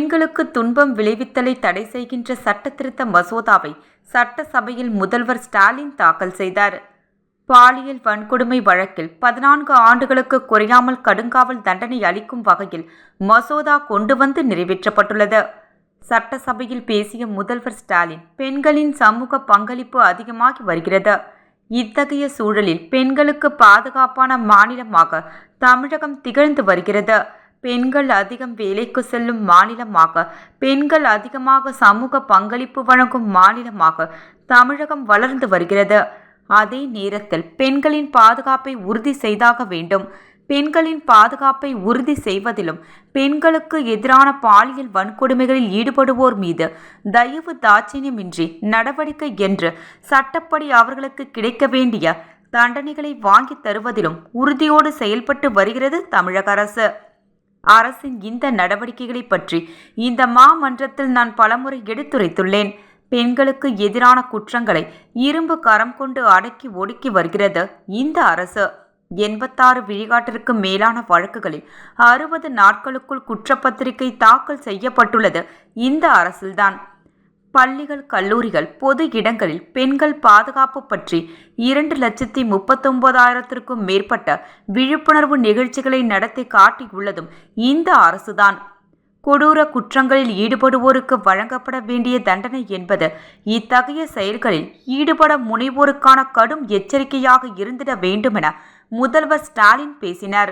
பெண்களுக்கு துன்பம் விளைவித்தலை தடை செய்கின்ற சட்டத்திருத்த மசோதாவை சட்டசபையில் முதல்வர் ஸ்டாலின் தாக்கல் செய்தார். பாலியல் வன்கொடுமை வழக்கில் 14 ஆண்டுகளுக்கு குறையாமல் கடுங்காவல் தண்டனை அளிக்கும் வகையில் மசோதா கொண்டு வந்து நிறைவேற்றப்பட்டுள்ளது. சட்டசபையில் பேசிய முதல்வர் ஸ்டாலின், பெண்களின் சமூக பங்களிப்பு அதிகமாகி வருகிறது. இத்தகைய சூழலில் பெண்களுக்கு பாதுகாப்பான மாநிலமாக தமிழகம் திகழ்ந்து வருகிறது. பெண்கள் அதிகம் வேலைக்கு செல்லும் மாநிலமாக, பெண்கள் அதிகமாக சமூக பங்களிப்பு வழங்கும் மாநிலமாக தமிழகம் வளர்ந்து வருகிறது. அதே நேரத்தில் பெண்களின் பாதுகாப்பை உறுதி செய்தாக வேண்டும். பெண்களின் பாதுகாப்பை உறுதி செய்வதிலும் பெண்களுக்கு எதிரான பாலியல் வன்கொடுமைகளில் ஈடுபடுவோர் மீது தயவு தாட்சியமின்றி நடவடிக்கை என்று சட்டப்படி அவர்களுக்கு கிடைக்க வேண்டிய தண்டனைகளை வாங்கி தருவதிலும் உறுதியோடு செயல்பட்டு வருகிறது தமிழக அரசு. அரசின் இந்த நடவடிக்கைகளை பற்றி இந்த மாமன்றத்தில் நான் பலமுறை எடுத்துரைத்துள்ளேன். பெண்களுக்கு எதிரான குற்றங்களை இரும்பு கரம் கொண்டு அடக்கி ஒடுக்கி வருகிறது இந்த அரசு. 86 விழுக்காட்டிற்கு மேலான வழக்குகளில் 60 நாட்களுக்குள் குற்றப்பத்திரிகை தாக்கல் செய்யப்பட்டுள்ளது இந்த அரசில்தான். பள்ளிகள், கல்லூரிகள், பொது இடங்களில் பெண்கள் பாதுகாப்பு பற்றி 2,39,000க்கும் மேற்பட்ட விழிப்புணர்வு நிகழ்ச்சிகளை நடத்தி காட்டியுள்ளதும் இந்த அரசுதான். கொடூர குற்றங்களில் ஈடுபடுவோருக்கு வழங்கப்பட வேண்டிய தண்டனை என்பது இத்தகைய செயல்களில் ஈடுபட முனைவோருக்கான கடும் எச்சரிக்கையாக இருந்திட வேண்டுமென முதல்வர் ஸ்டாலின் பேசினார்.